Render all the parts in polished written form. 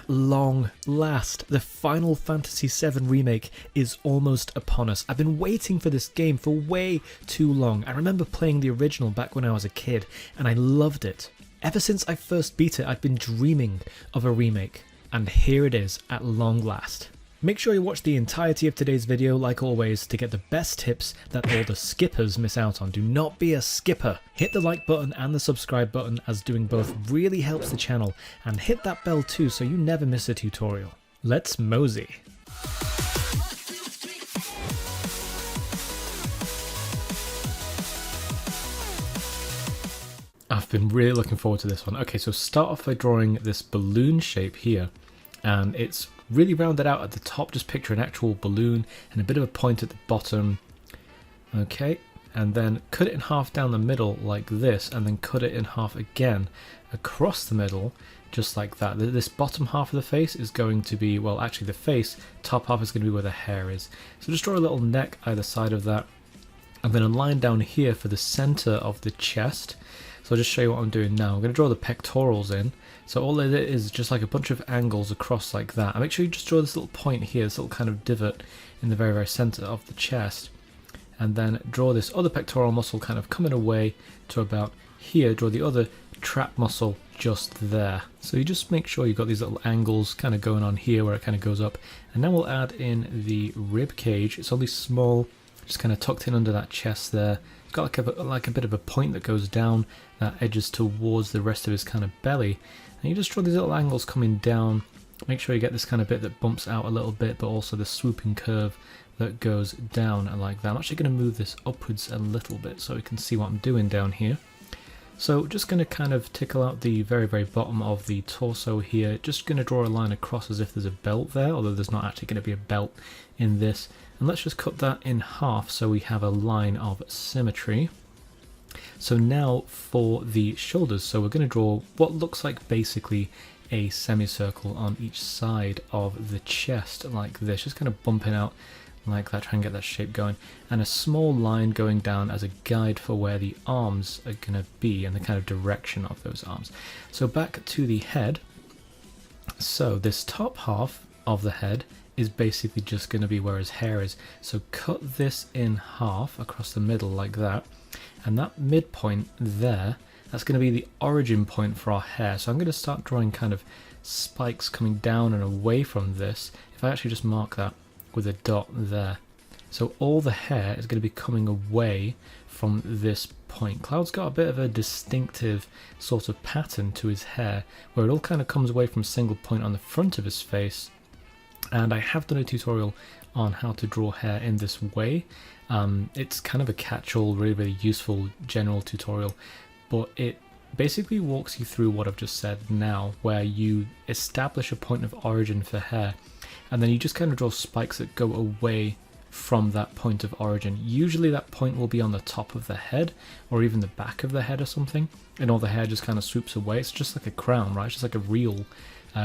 At long last, the Final Fantasy VII Remake is almost upon us. I've been waiting for this game for way too long. I remember playing the original back when I was a kid, and I loved it. Ever since I first beat it, I've been dreaming of a remake, and here it is at long last. Make sure you watch the entirety of today's video, like always, to get the best tips that all the skippers miss out on. Do not be a skipper. Hit the like button and the subscribe button, as doing both really helps the channel, and hit that bell too so you never miss a tutorial. Let's mosey. I've been really looking forward to this one. Okay, so start off by drawing this balloon shape here, and it's really rounded out at the top. Just picture an actual balloon and a bit of a point at the bottom. Okay, and then cut it in half down the middle like this, and then cut it in half again across the middle, just like that. This bottom half of the face is going to be, well, actually the face, top half is going to be where the hair is. So just draw a little neck either side of that, and then a line down here for the center of the chest. So I'll just show you what I'm doing now. I'm going to draw the pectorals in. So all it is just like a bunch of angles across like that. And make sure you just draw this little point here, this little kind of divot in the very, very center of the chest. And then draw this other pectoral muscle kind of coming away to about here. Draw the other trap muscle just there. So you just make sure you've got these little angles kind of going on here where it kind of goes up. And then we'll add in the rib cage. It's only small, just kind of tucked in under that chest there. It's got like a bit of a point that goes down that edges towards the rest of his kind of belly. And you just draw these little angles coming down. Make sure you get this kind of bit that bumps out a little bit, but also the swooping curve that goes down like that. I'm actually going to move this upwards a little bit so you can see what I'm doing down here. So just going to kind of tickle out the very, very bottom of the torso here. Just going to draw a line across as if there's a belt there, although there's not actually going to be a belt in this. And let's just cut that in half so we have a line of symmetry. So now for the shoulders, so we're going to draw what looks like basically a semicircle on each side of the chest like this, just kind of bumping out like that, try and get that shape going, and a small line going down as a guide for where the arms are going to be and the kind of direction of those arms. So back to the head. So this top half of the head is basically just going to be where his hair is. So cut this in half across the middle like that, and that midpoint there, that's going to be the origin point for our hair. So I'm going to start drawing kind of spikes coming down and away from this. If I actually just mark that with a dot there. So all the hair is going to be coming away from this point. Cloud's got a bit of a distinctive sort of pattern to his hair, where it all kind of comes away from a single point on the front of his face. And I have done a tutorial on how to draw hair in this way. It's kind of a catch-all, really, really useful general tutorial, but it basically walks you through what I've just said now, where you establish a point of origin for hair, and then you just kind of draw spikes that go away from that point of origin. Usually that point will be on the top of the head, or even the back of the head or something, and all the hair just kind of swoops away. It's just like a crown, right? It's just like a real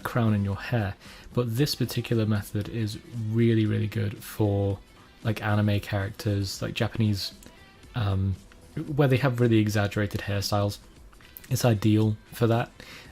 crown in your hair. But this particular method is really, really good for like anime characters, like Japanese, where they have really exaggerated hairstyles. It's ideal for that,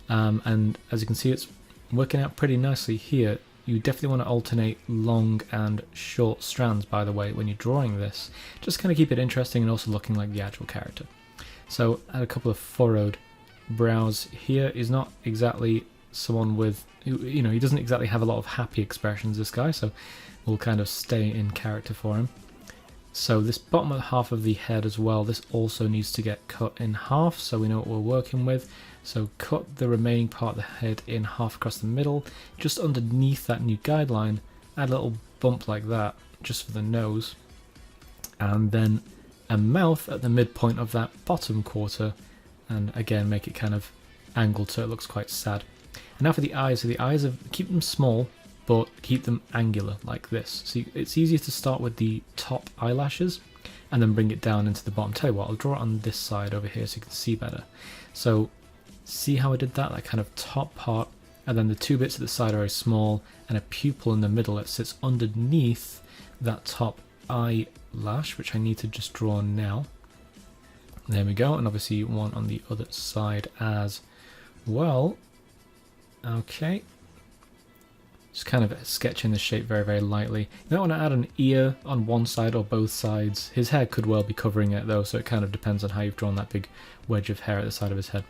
and as you can see, it's working out pretty nicely here. You definitely want to alternate long and short strands, by the way, when you're drawing this. Just kind of keep it interesting and also looking like the actual character. So add a couple of furrowed brows here. He's not exactly someone with, you know, he doesn't exactly have a lot of happy expressions, this guy, so we'll kind of stay in character for him. So this bottom half of the head as well, this also needs to get cut in half so we know what we're working with. So cut the remaining part of the head in half across the middle, just underneath that new guideline, add a little bump like that, just for the nose, and then a mouth at the midpoint of that bottom quarter, and again make it kind of angled so it looks quite sad. And now for the eyes. So the eyes, keep them small, but keep them angular like this. So it's easier to start with the top eyelashes and then bring it down into the bottom. Tell you what, I'll draw it on this side over here so you can see better. So see how I did that? That kind of top part, and then the two bits at the side are very small, and a pupil in the middle that sits underneath that top eyelash, which I need to just draw now. There we go, and obviously one on the other side as well. Okay, Just kind of sketching the shape very, very lightly. You don't want to add an ear on one side or both sides. His hair could well be covering it though, so it kind of depends on how you've drawn that big wedge of hair at the side of his head.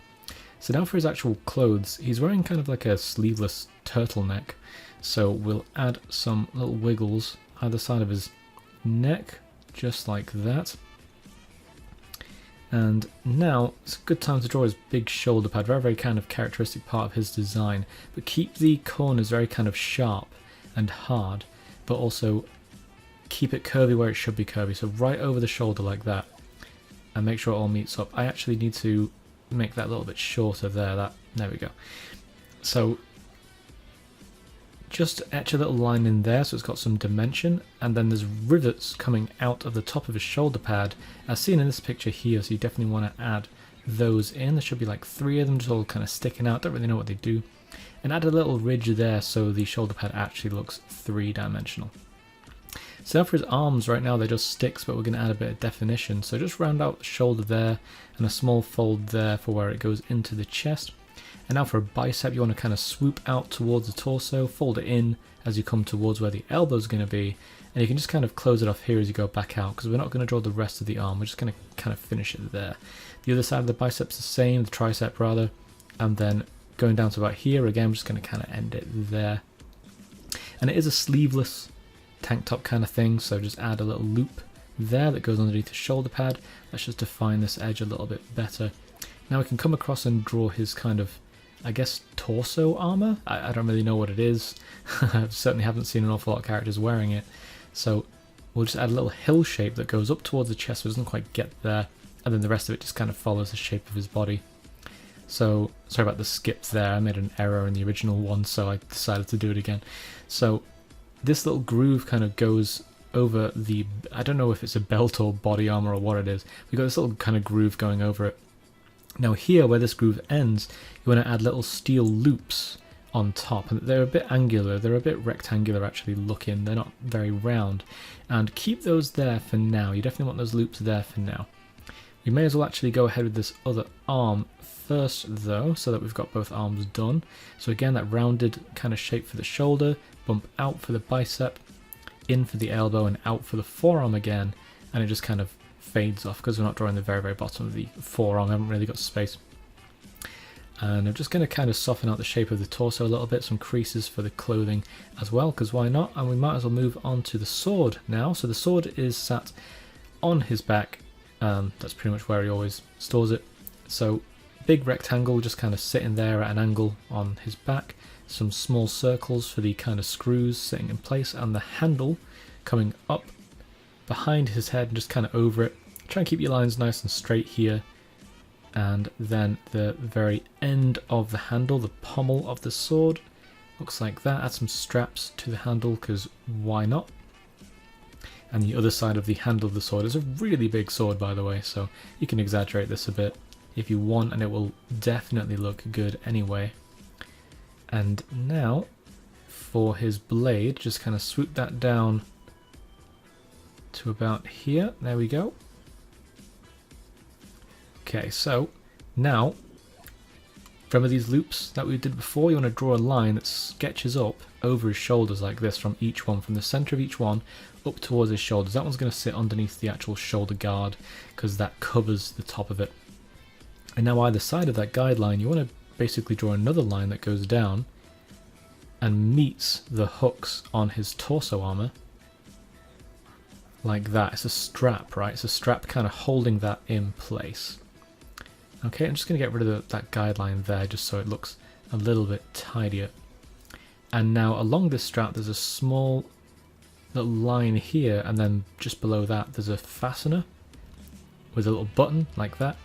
So now for his actual clothes, he's wearing kind of like a sleeveless turtleneck. So we'll add some little wiggles either side of his neck, just like that. And now it's a good time to draw his big shoulder pad, very, very kind of characteristic part of his design. But keep the corners very kind of sharp and hard, but also keep it curvy where it should be curvy. So right over the shoulder like that, and make sure it all meets up. I actually need to make that a little bit shorter there. There we go. So just etch a little line in there so it's got some dimension, and then there's rivets coming out of the top of his shoulder pad as seen in this picture here, so you definitely want to add those in. There should be like 3 of them just all kind of sticking out, don't really know what they do. And add a little ridge there so the shoulder pad actually looks 3-dimensional. So now for his arms, right now they're just sticks, but we're going to add a bit of definition. So just round out the shoulder there and a small fold there for where it goes into the chest. And now for a bicep, you want to kind of swoop out towards the torso, fold it in as you come towards where the elbow is going to be, and you can just kind of close it off here as you go back out, because we're not going to draw the rest of the arm, we're just going to kind of finish it there. The other side of the bicep's the same, the tricep rather, and then going down to about here, again, we're just going to kind of end it there. And it is a sleeveless tank top kind of thing, so just add a little loop there that goes underneath the shoulder pad. Let's just define this edge a little bit better. Now we can come across and draw his kind of, I guess, torso armor. I don't really know what it is. I certainly haven't seen an awful lot of characters wearing it. So we'll just add a little hill shape that goes up towards the chest, but doesn't quite get there. And then the rest of it just kind of follows the shape of his body. So, sorry about the skips there. I made an error in the original one, so I decided to do it again. So this little groove kind of goes over the, I don't know if it's a belt or body armor or what it is. We've got this little kind of groove going over it. Now here, where this groove ends, you want to add little steel loops on top, and they're a bit angular, they're a bit rectangular actually looking, they're not very round, and keep those there for now. You definitely want those loops there for now. We may as well actually go ahead with this other arm first though, so that we've got both arms done. So again, that rounded kind of shape for the shoulder, bump out for the bicep, in for the elbow, and out for the forearm again, and it just kind of fades off because we're not drawing the very, very bottom of the forearm. I haven't really got space. And I'm just going to kind of soften out the shape of the torso a little bit, some creases for the clothing as well, because why not? And we might as well move on to the sword now. So the sword is sat on his back. That's pretty much where he always stores it. So big rectangle just kind of sitting there at an angle on his back. Some small circles for the kind of screws sitting in place, and the handle coming up behind his head and just kind of over it. Try and keep your lines nice and straight here. And then the very end of the handle, the pommel of the sword, looks like that. Add some straps to the handle, because why not? And the other side of the handle of the sword is a really big sword, by the way, so you can exaggerate this a bit if you want, and it will definitely look good anyway. And now, for his blade, just kind of swoop that down to about here. There we go. Okay, so now, remember these loops that we did before? You want to draw a line that sketches up over his shoulders like this from each one, from the center of each one up towards his shoulders. That one's going to sit underneath the actual shoulder guard because that covers the top of it. And now either side of that guideline, you want to basically draw another line that goes down and meets the hooks on his torso armor like that. It's a strap, right? It's a strap kind of holding that in place. Okay, I'm just going to get rid of that guideline there just so it looks a little bit tidier. And now along this strap there's a small little line here, and then just below that there's a fastener with a little button like that.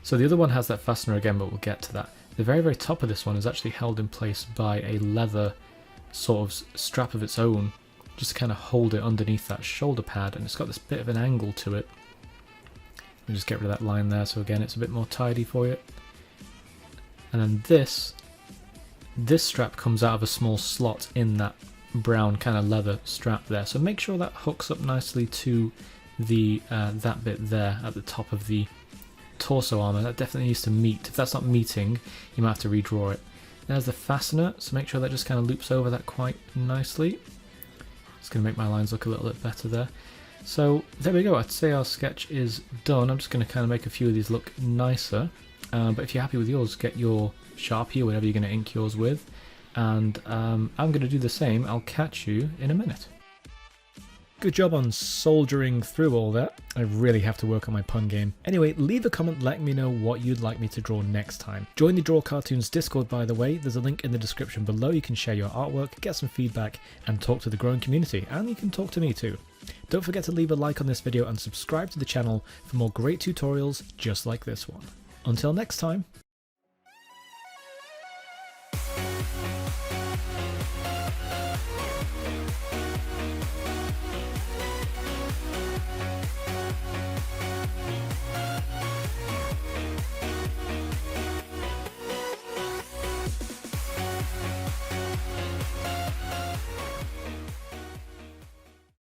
So the other one has that fastener again, but we'll get to that. The very, very top of this one is actually held in place by a leather sort of strap of its own, just to kind of hold it underneath that shoulder pad, and it's got this bit of an angle to it. Let me just get rid of that line there, so again it's a bit more tidy for you. And then this strap comes out of a small slot in that brown kind of leather strap there, so make sure that hooks up nicely to the that bit there at the top of the torso armor. That definitely needs to meet. If that's not meeting, you might have to redraw it. There's the fastener, so make sure that just kind of loops over that quite nicely. It's going to make my lines look a little bit better there. So there we go, I'd say our sketch is done. I'm just going to kind of make a few of these look nicer. But if you're happy with yours, get your Sharpie or whatever you're going to ink yours with. And I'm going to do the same. I'll catch you in a minute. Good job on soldiering through all that. I really have to work on my pun game. Anyway, leave a comment letting me know what you'd like me to draw next time. Join the Draw Cartoons Discord, by the way. There's a link in the description below. You can share your artwork, get some feedback, and talk to the growing community. And you can talk to me too. Don't forget to leave a like on this video and subscribe to the channel for more great tutorials just like this one. Until next time.